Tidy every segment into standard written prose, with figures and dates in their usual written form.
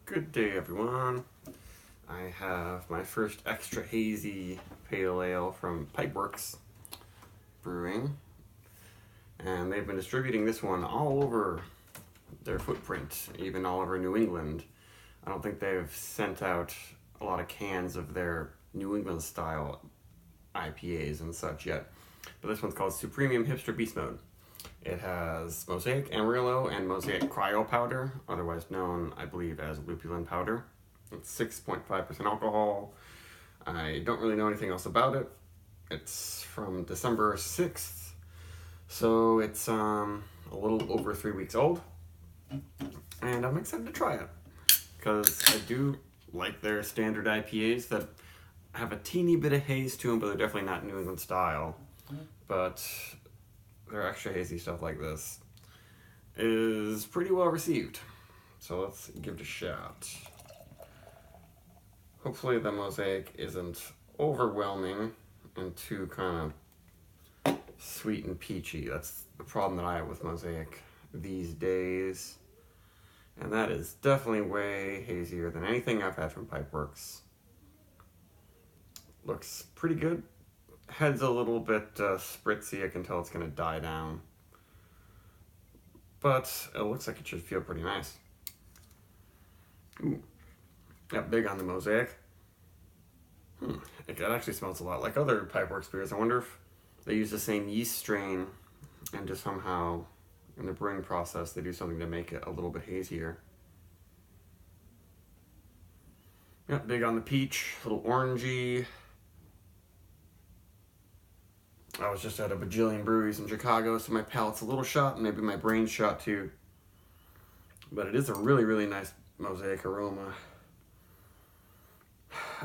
Good day, everyone. I have my first extra hazy pale ale from Pipeworks Brewing, and they've been distributing this one all over their footprint, even all over New England. I don't think they've sent out a lot of cans of their New England style IPAs and such yet, but this one's called Supremium Hipster Beast Mode. It has Mosaic Amarillo and Mosaic Cryo Powder, otherwise known, I believe, as lupulin powder. It's 6.5% alcohol. I don't really know anything else about it. It's from December 6th, so it's a little over 3 weeks old. And I'm excited to try it, because I do like their standard IPAs that have a teeny bit of haze to them, but they're definitely not New England style. But their extra hazy stuff like this is pretty well received. So let's give it a shot. Hopefully the Mosaic isn't overwhelming and too kind of sweet and peachy. That's the problem that I have with Mosaic these days. And that is definitely way hazier than anything I've had from Pipeworks. Looks pretty good. Head's a little bit spritzy. I can tell it's going to die down. But it looks like it should feel pretty nice. Ooh. Yeah, big on the Mosaic. It actually smells a lot like other Pipeworks beers. I wonder if they use the same yeast strain and just somehow in the brewing process they do something to make it a little bit hazier. Yeah, big on the peach, a little orangey. I was just at a bajillion breweries in Chicago, so my palate's a little shot, and maybe my brain's shot too. But it is a really, really nice Mosaic aroma.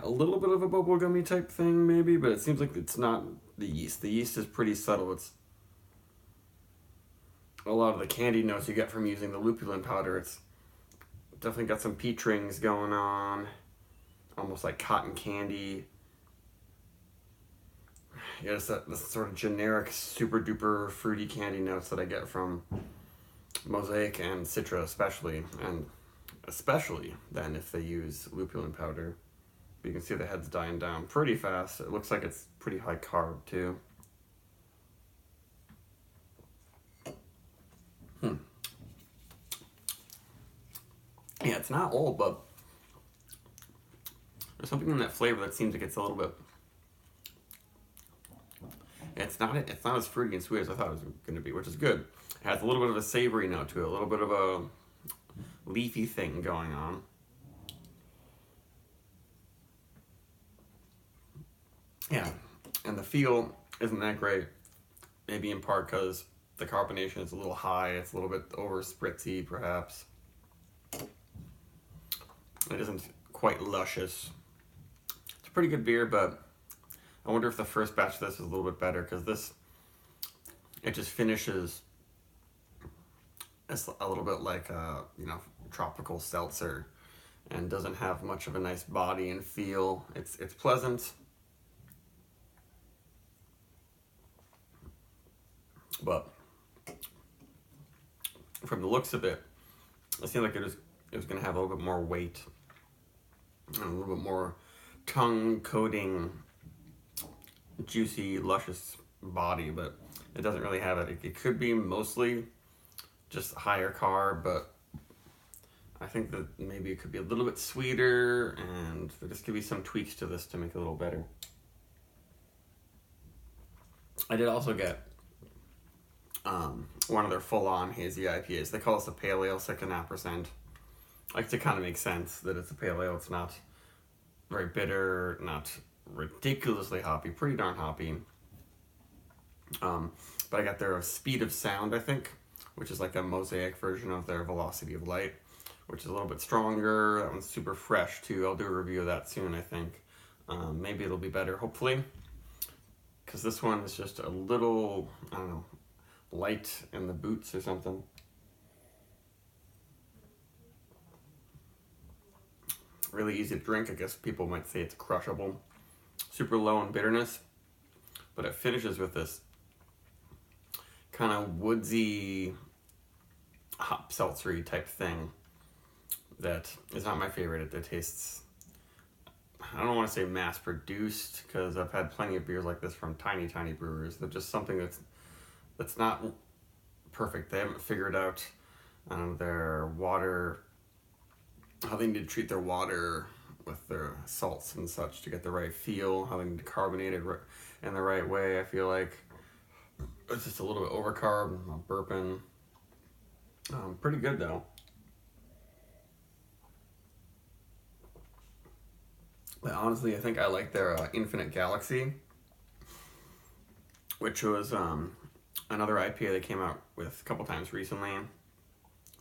A little bit of a bubblegummy type thing, maybe, but it seems like it's not the yeast. The yeast is pretty subtle. It's a lot of the candy notes you get from using the lupulin powder. It's definitely got some peach rings going on, almost like cotton candy. Yeah, it's that sort of generic, super duper fruity candy notes that I get from Mosaic and Citra especially, and especially then if they use lupulin powder. But you can see the head's dying down pretty fast. It looks like it's pretty high carb too. Yeah, it's not old, but there's something in that flavor that seems like it's a little bit. It's not as fruity and sweet as I thought it was going to be, which is good. It has a little bit of a savory note to it, a little bit of a leafy thing going on. Yeah, and the feel isn't that great. Maybe in part because the carbonation is a little high. It's a little bit over spritzy, perhaps. It isn't quite luscious. It's a pretty good beer, but I wonder if the first batch of this is a little bit better, because this, it just finishes a little bit like a, tropical seltzer, and doesn't have much of a nice body and feel. It's pleasant, but from the looks of it, it seemed like it was going to have a little bit more weight and a little bit more tongue coating, juicy, luscious body, but it doesn't really have it. It could be mostly just higher carb, but I think that maybe it could be a little bit sweeter, and there just could be some tweaks to this to make it a little better. I did also get one of their full-on hazy IPAs. They call this a pale ale, 6.5%. Like, to kind of make sense that it's a pale ale. It's not very bitter, not ridiculously hoppy, pretty darn hoppy. But I got their Speed of Sound, I think, which is like a Mosaic version of their Velocity of Light, which is a little bit stronger. That one's super fresh too. I'll do a review of that soon, I think. Maybe it'll be better, hopefully, because this one is just a little, I don't know, light in the boots or something. Really easy to drink. I guess people might say it's crushable. Super low in bitterness, but it finishes with this kind of woodsy, hop seltzery type thing that is not my favorite. It tastes, I don't want to say mass produced, because I've had plenty of beers like this from tiny brewers. They're just something that's not perfect. They haven't figured out their water, how they need to treat their water with their salts and such to get the right feel, how they need to carbonate it in the right way. I feel like it's just a little bit overcarb. I'm burping. Pretty good though. But honestly, I think I like their Infinite Galaxy, which was another IPA they came out with a couple times recently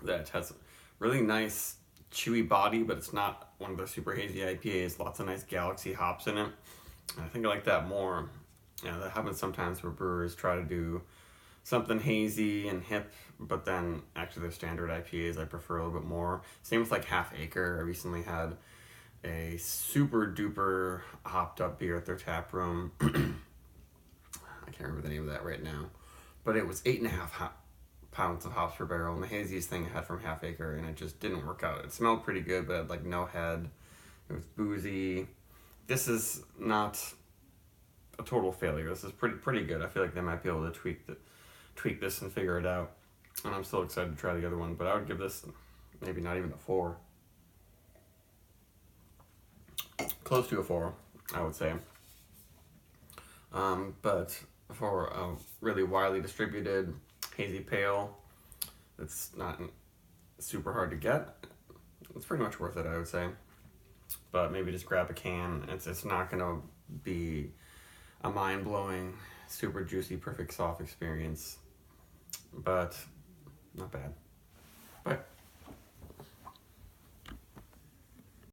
that has really nice chewy body, but it's not one of the super hazy IPAs. Lots of nice Galaxy hops in it. And I think I like that more. That happens sometimes where brewers try to do something hazy and hip, but then actually their standard IPAs I prefer a little bit more. Same with like Half Acre. I recently had a super duper hopped up beer at their tap room. I can't remember the name of that right now, but it was 8.5 pounds of hops per barrel, and the haziest thing I had from Half Acre, and it just didn't work out. It smelled pretty good, but it had like no head. It was boozy. This is not a total failure. This is pretty good. I feel like they might be able to tweak this and figure it out. And I'm still excited to try the other one, but I would give this maybe not even a 4. Close to a 4, I would say. But for a really widely distributed hazy pale that's not super hard to get, it's pretty much worth it, I would say. But maybe just grab a can. It's not going to be a mind-blowing, super juicy, perfect soft experience, but not bad. Bye.